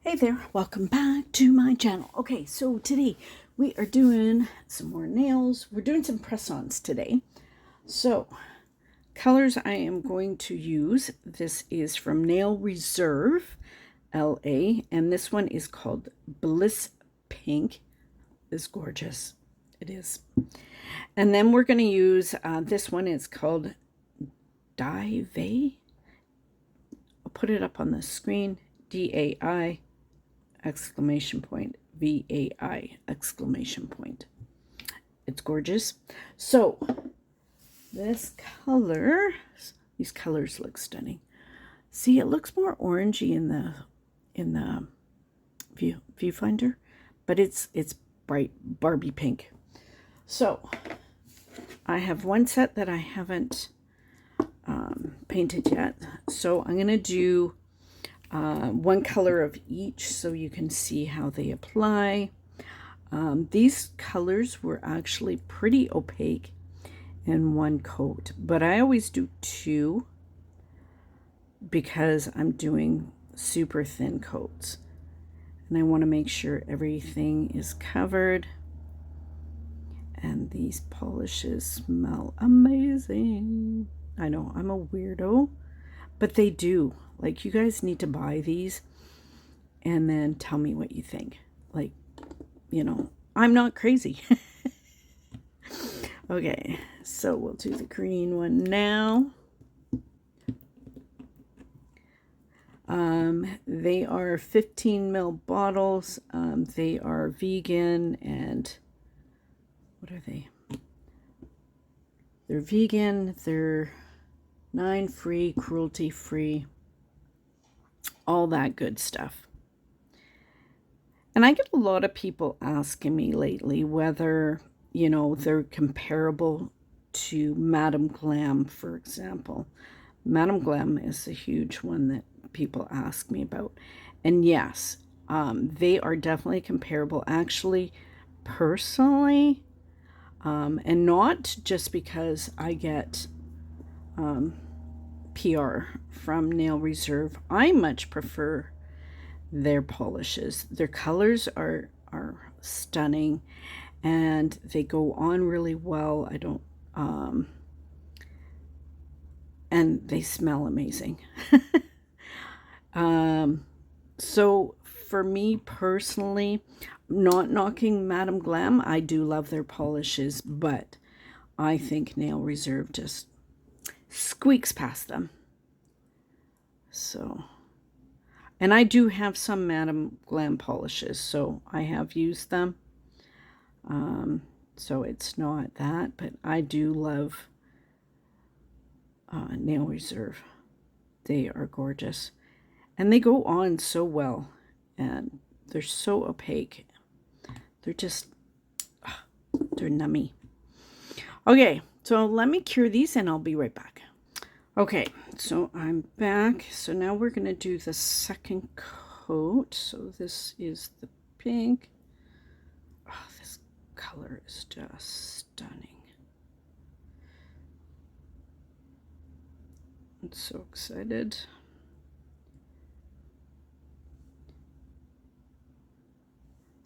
Hey there, welcome back to my channel. Okay, so today we are doing some more nails. We're doing some press-ons today. So, colors I am going to use, this is from Nail Reserve, LA, and this one is called Bliss Pink. It's gorgeous. It is. And then we're going to use, this one is called Dai. I'll put it up on the screen, DAI. Exclamation point, VAI, exclamation point. It's gorgeous. So this color, these colors look stunning. See, it looks more orangey in the viewfinder, but it's bright Barbie pink. So I have one set that I haven't painted yet. So I'm gonna do one color of each so you can see how they apply. These colors were actually pretty opaque in one coat, but I always do two because I'm doing super thin coats and I want to make sure everything is covered. And these polishes smell amazing. I know I'm a weirdo, but they do. Like, you guys need to buy these and then tell me what you think. Like, you know, I'm not crazy. Okay, so we'll do the green one now. They are 15 ml bottles. They are vegan and what are they? They're vegan. They're 9 free, cruelty free. All that good stuff. And I get a lot of people asking me lately whether, you know, they're comparable to Madame Glam, for example. Madame Glam is a huge one that people ask me about. And yes, they are definitely comparable. Actually, personally, and not just because I get PR from Nail Reserve, I much prefer their polishes. Their colors are stunning and they go on really well. I don't and they smell amazing. So for me personally, not knocking Madame Glam, I do love their polishes, but I think Nail Reserve just squeaks past them. So, and I do have some Madame Glam polishes, so I have used them. So it's not that, but I do love Nail Reserve. They are gorgeous. And they go on so well. And they're so opaque. They're just, they're nummy. Okay, so let me cure these and I'll be right back. Okay, so I'm back. So now we're going to do the second coat. So this is the pink. Oh, this color is just stunning. I'm so excited.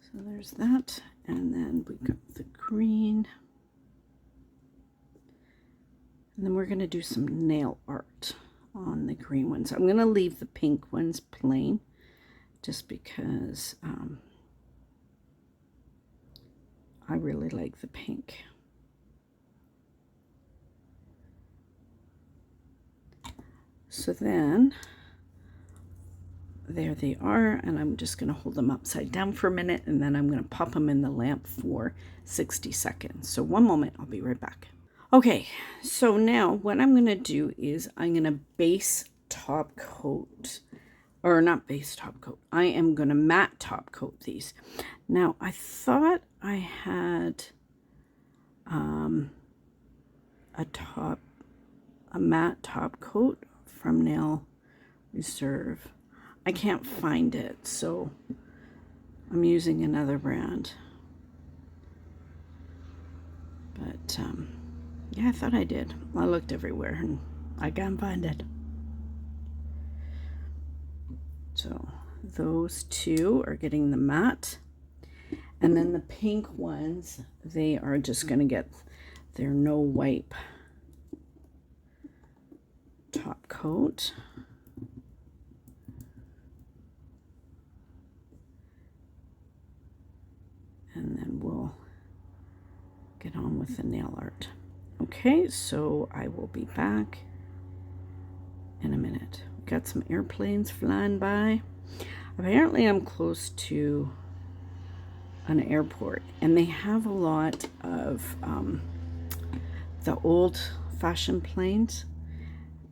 So there's that. And then we got the green. And then we're going to do some nail art on the green ones. I'm going to leave the pink ones plain just because I really like the pink. So then, there they are, and I'm just going to hold them upside down for a minute, and then I'm going to pop them in the lamp for 60 seconds. So one moment, I'll be right back. Okay, so now what I'm going to do is I'm going to base top coat, or not base top coat, I am going to matte top coat these. Now, I thought I had a matte top coat from Nail Reserve. I can't find it, so I'm using another brand. But, yeah, I thought I did. I looked everywhere and I can't find it. So those two are getting the matte. And then the pink ones, they are just going to get their no wipe top coat. And then we'll get on with the nail art. Okay, so I will be back in a minute. Got some airplanes flying by. Apparently I'm close to an airport, and they have a lot of the old-fashioned planes,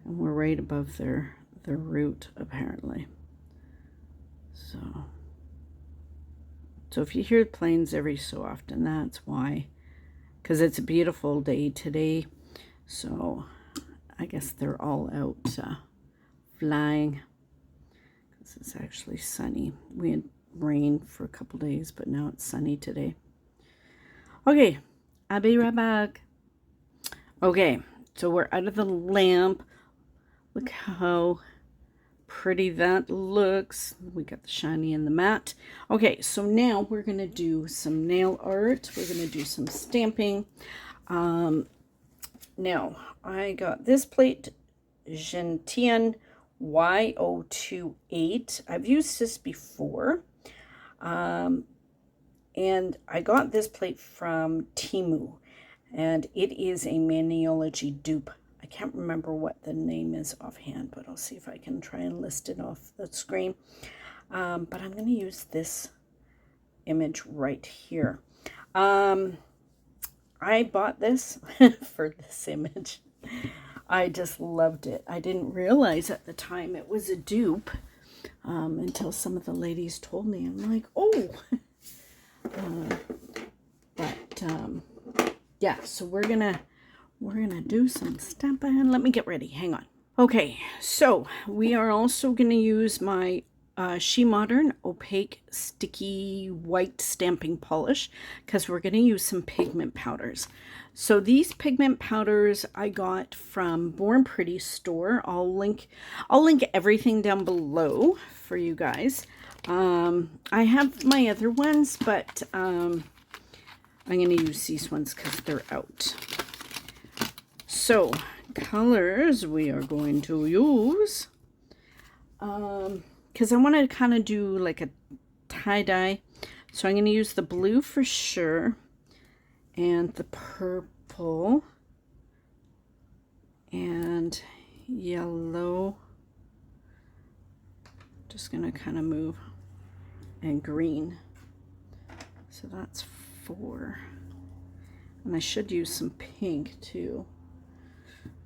and we're right above their route apparently. So if you hear planes every so often, that's why, because it's a beautiful day today, so I guess they're all out flying, because it's actually sunny. We had rain for a couple days, but now it's sunny today. Okay, I'll be right back. Okay, so we're out of the lamp. Look how pretty that looks. We got the shiny and the matte. Okay, so now we're going to do some nail art. We're going to do some stamping. Now, I got this plate, JinTian Y028. I've used this before. And I got this plate from Temu. And it is a Maniology dupe. I can't remember what the name is offhand, but I'll see if I can try and list it off the screen. But I'm going to use this image right here. I bought this for this image. I just loved it. I didn't realize at the time it was a dupe until some of the ladies told me. I'm like, oh. Yeah, so we're gonna do some stamping. Let me get ready. Hang on. Okay, so we are also gonna use my SheModern Opaque Sticky White Stamping Polish, because we're gonna use some pigment powders. So these pigment powders I got from Born Pretty store. I'll link everything down below for you guys. I have my other ones, but I'm going to use these ones because they're out. So, colors we are going to use, because I want to kind of do like a tie-dye. So I'm going to use the blue for sure, and the purple, and yellow. Just going to kind of move, and green. So that's 4. And I should use some pink too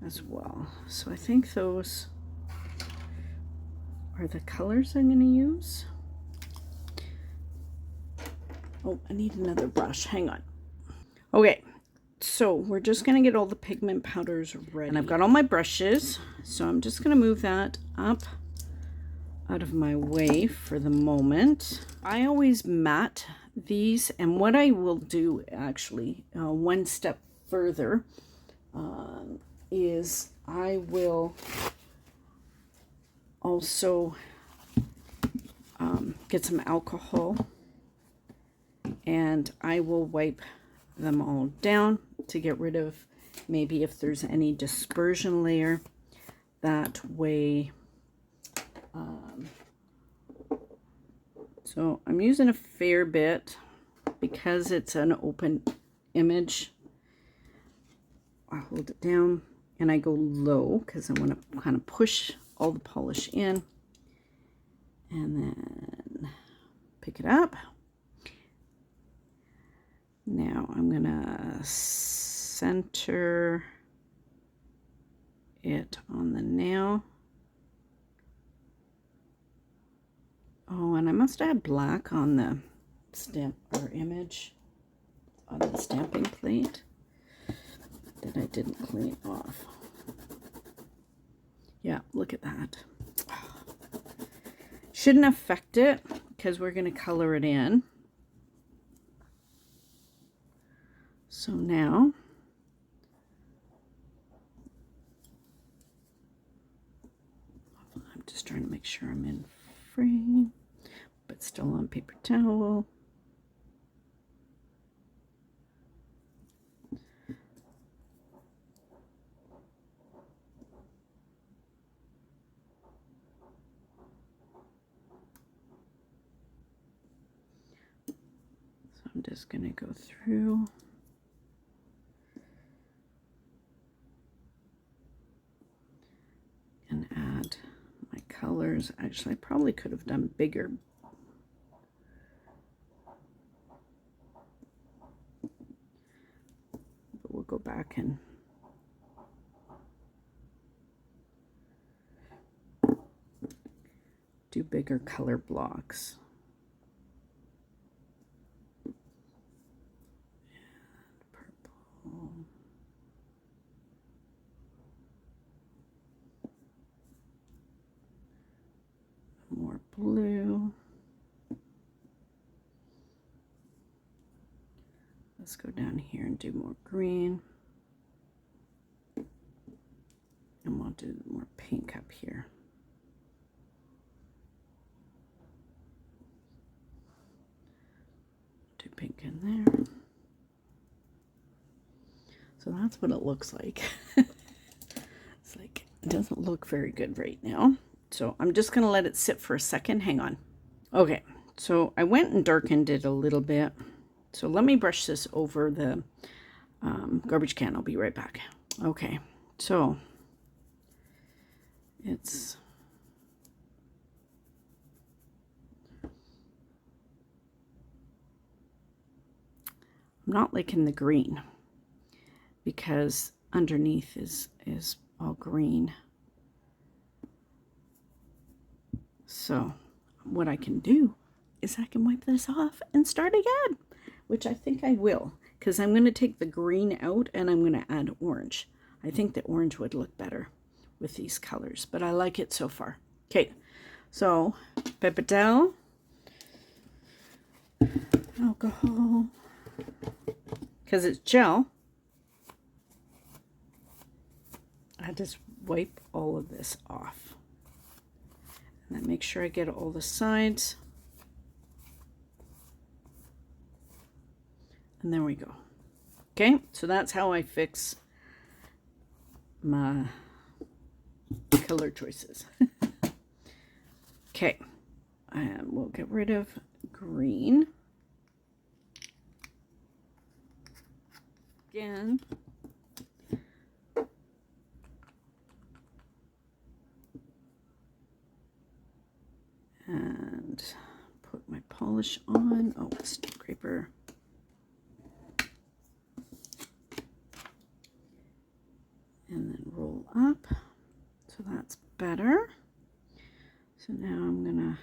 as well. So I think those are the colors I'm going to use. Oh, I need another brush. Hang on. Okay, so we're just going to get all the pigment powders ready. And I've got all my brushes, so I'm just going to move that up out of my way for the moment. I always matte these, and what I will do actually, one step further, is I will also get some alcohol, and I will wipe them all down to get rid of maybe if there's any dispersion layer. That way, so I'm using a fair bit because it's an open image. I hold it down and I go low because I want to kind of push all the polish in, and then pick it up. Now I'm gonna center it on the nail. Oh, and I must add black on the stamp or image on the stamping plate that I didn't clean off. Yeah, look at that. Shouldn't affect it because we're going to color it in. So now I'm just trying to make sure I'm in frame. but still on paper towel. So I'm just going to go through. And add my colors. Actually, I probably could have done bigger. But we'll go back and do bigger color blocks. And purple. More blue. Let's go down here and do more green. And we'll do more pink up here. Do pink in there. So that's what it looks like. It's like, it doesn't look very good right now. So I'm just going to let it sit for a second. Hang on. Okay, so I went and darkened it a little bit. So let me brush this over the garbage can. I'll be right back. Okay, so it's I'm not liking the green because underneath is all green. So what I can do is I can wipe this off and start again, which I think I will, because I'm going to take the green out and I'm going to add orange. I think the orange would look better with these colors, but I like it so far. Okay, so paper towel, alcohol, because it's gel. I just wipe all of this off. And then make sure I get all the sides. And there we go. Okay, so that's how I fix my color choices. Okay, and we'll get rid of green. Again. And put my polish on. Oh, scraper. And then roll up. So that's better. So now I'm gonna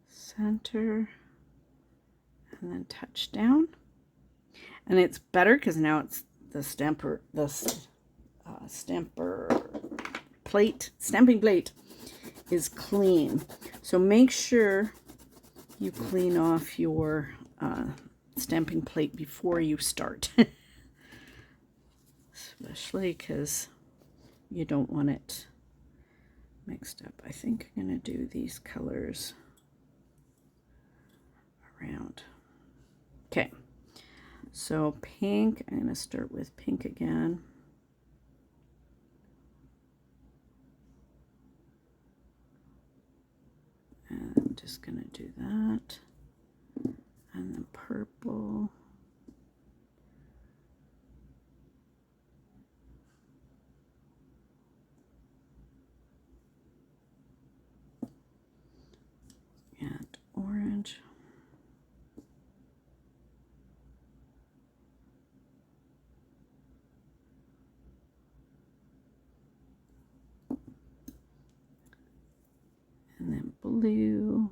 center and then touch down. And it's better because now it's the stamping plate is clean. So make sure you clean off your stamping plate before you start. Especially because you don't want it mixed up. I think I'm going to do these colors around. Okay, so pink, I'm going to start with pink again. And I'm just going to do that. And then purple. And orange. And then blue.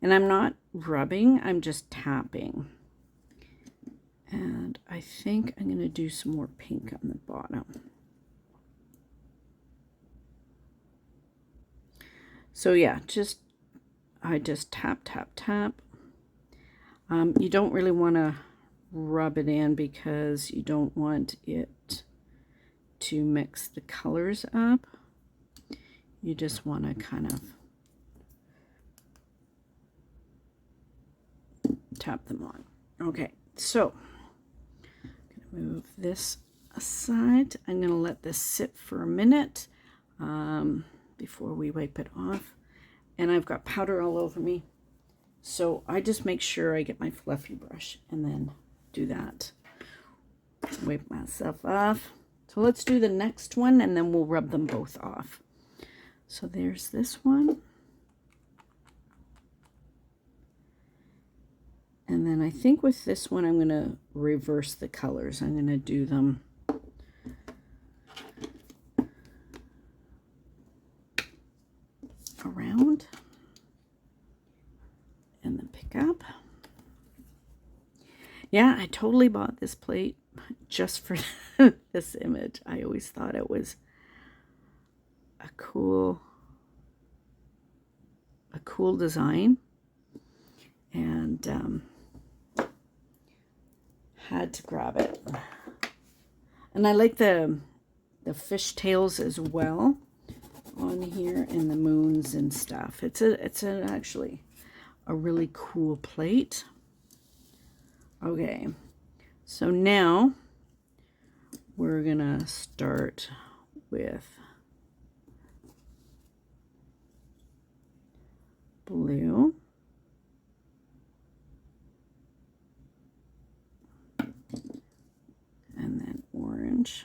And I'm not rubbing, I'm just tapping. And I think I'm going to do some more pink on the bottom. So yeah, I just tap, tap, tap. You don't really want to rub it in because you don't want it to mix the colors up. You just want to kind of tap them on. Okay, so I'm going to move this aside. I'm going to let this sit for a minute before we wipe it off. And I've got powder all over me, so I just make sure I get my fluffy brush and then do that. Wipe myself off. So let's do the next one and then we'll rub them both off. So there's this one. And then I think with this one, I'm going to reverse the colors. I'm going to do them around and then pick up. Yeah, I totally bought this plate just for this image. I always thought it was a cool design, and had to grab it. And I like the fish tails as well on here, and the moons and stuff. It's actually a really cool plate. Okay, so now we're gonna start with blue. And then orange.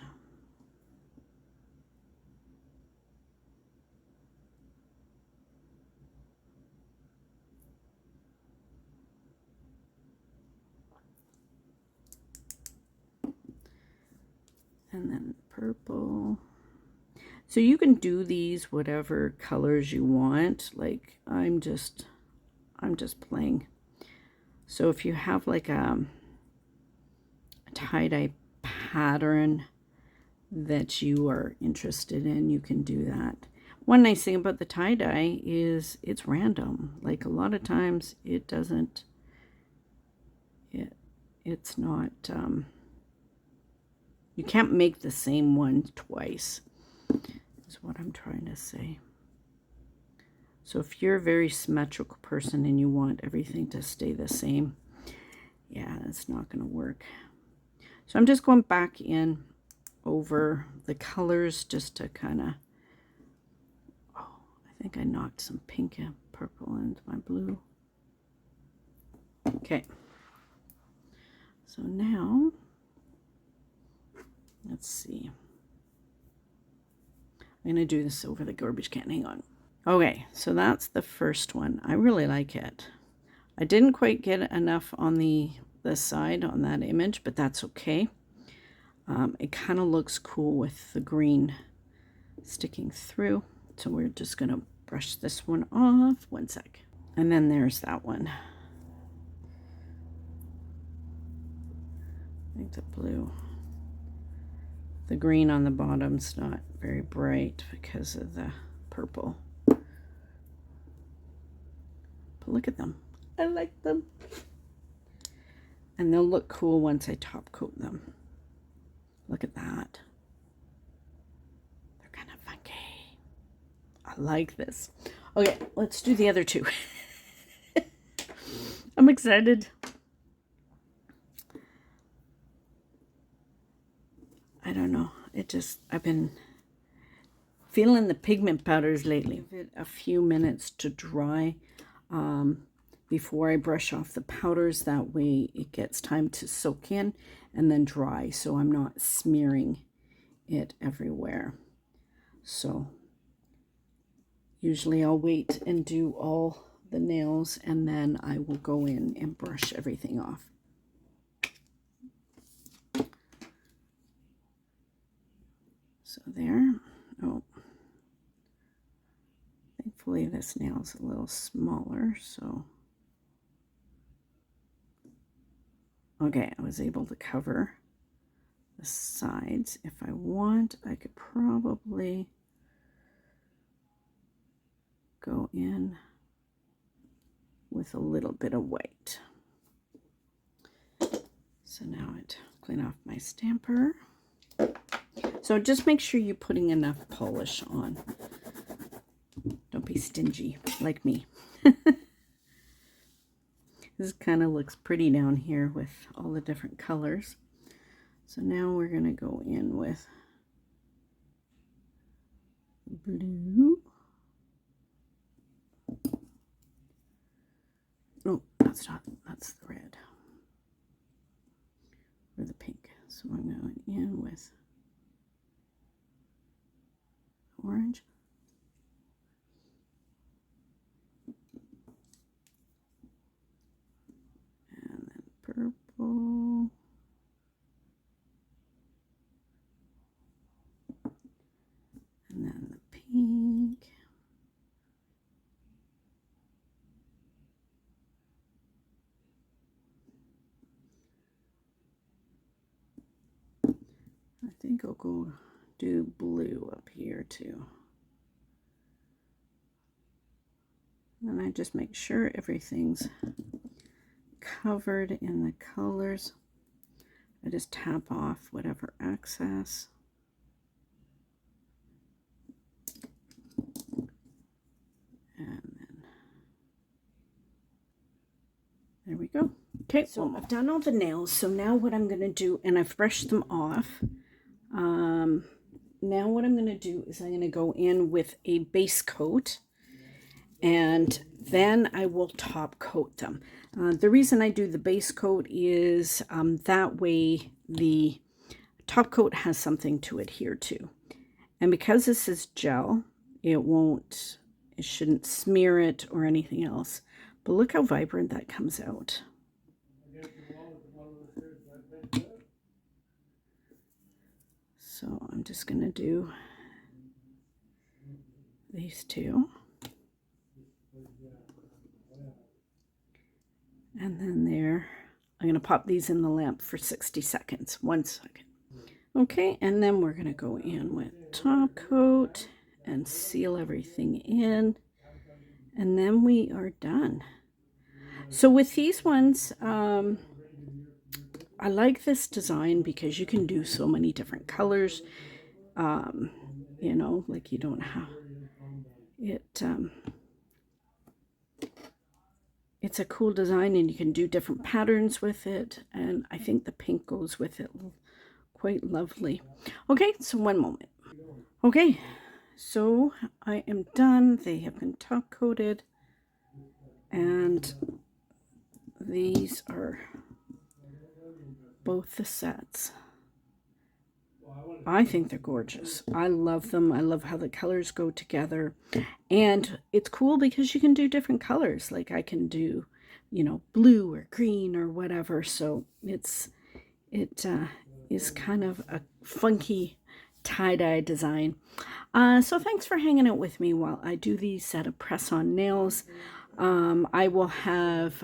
And then purple. So you can do these whatever colors you want. Like I'm just playing. So if you have like a tie-dye pattern that you are interested in, you can do that. One nice thing about the tie-dye is it's random. Like a lot of times it doesn't, it's not, you can't make the same one twice, is what I'm trying to say. So if you're a very symmetrical person and you want everything to stay the same, yeah, it's not going to work. So I'm just going back in over the colors just to kind of, oh, I think I knocked some pink and purple into my blue. Okay. So now, let's see. I'm going to do this over the garbage can. Hang on. Okay, so that's the first one. I really like it. I didn't quite get enough on the side on that image, but that's okay. It kind of looks cool with the green sticking through. So we're just going to brush this one off. One sec. And then there's that one. I think the blue. The green on the bottom's not very bright because of the purple. But look at them. I like them. And they'll look cool once I top coat them. Look at that. They're kind of funky. I like this. Okay, let's do the other two. I'm excited. I don't know. I've been feeling the pigment powders lately. Give it a few minutes to dry before I brush off the powders. That way it gets time to soak in and then dry, so I'm not smearing it everywhere. So usually I'll wait and do all the nails and then I will go in and brush everything off. So there. Oh, thankfully this nail's a little smaller, so okay, I was able to cover the sides. If I want, I could probably go in with a little bit of white. So now I clean off my stamper. So just make sure you're putting enough polish on. Don't be stingy like me. This kind of looks pretty down here with all the different colors. So now we're going to go in with blue. Oh, that's not, that's the red. Or the pink. So I'm going in with orange. And then purple. And then the pink. I think I'll go do blue up here too. And I just make sure everything's covered in the colors. I just tap off whatever excess. And then there we go. Okay, so I've done all the nails. So now what I'm going to do, and I've brushed them off. Now what I'm going to do is I'm going to go in with a base coat, and then I will top coat them. The reason I do the base coat is that way the top coat has something to adhere to. And because this is gel, it shouldn't smear it or anything else. But look how vibrant that comes out. So I'm just going to do these two. And then there, I'm going to pop these in the lamp for 60 seconds. 1 second. Okay, and then we're going to go in with top coat and seal everything in. And then we are done. So with these ones, I like this design because you can do so many different colors. You know, like you don't have it. It's a cool design, and you can do different patterns with it. And I think the pink goes with it quite lovely. Okay, so one moment. Okay, so I am done. They have been top coated, and these are both the sets. I think they're gorgeous. I love them. I love how the colors go together. And it's cool because you can do different colors. Like I can do, you know, blue or green or whatever. So it is kind of a funky tie-dye design. So thanks for hanging out with me while I do these set of press-on nails. I will have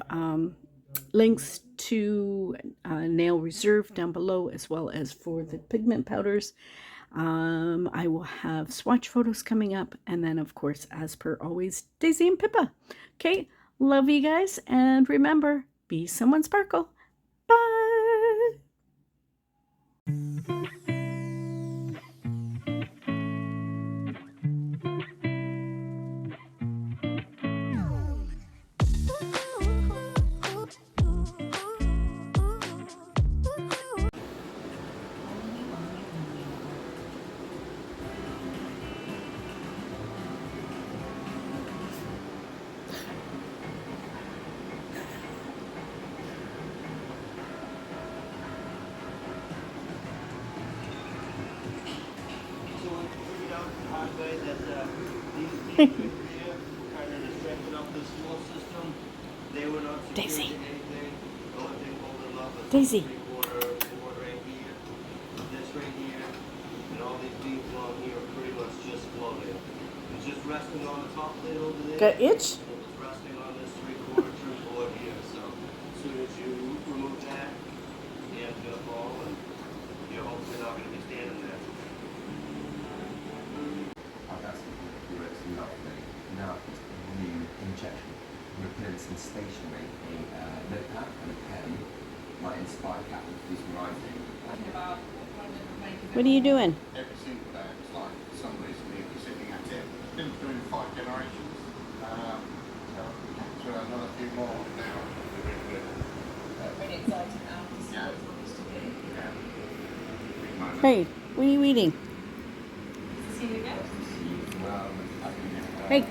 links to Nail Reserve down below, as well as for the pigment powders. I will have swatch photos coming up, and then of course, as per always, Daisy and Pippa. Okay, love you guys, and remember, be someone sparkle. Bye. Daisy. Daisy. This right here, and all these beads along here are pretty much just floating. It's just resting on the top plate over there. Got itch? It's resting on this 3/4 trim board here. So as soon as you remove that, the end's gonna fall, and you're hopefully not gonna be standing there. Oh, that's lovely. Now, new injection. We're going to put in some stationery, a notepad and a pen. like inspired cat with this writing. What are you doing? Every single day, it's like somebody's been sitting at it. Been through 5 generations. So another few more now. Really excited now to see Yeah. what it wants to be. Yeah. Big moment. Hey, what are you eating? See you again. Well, I think, Hey.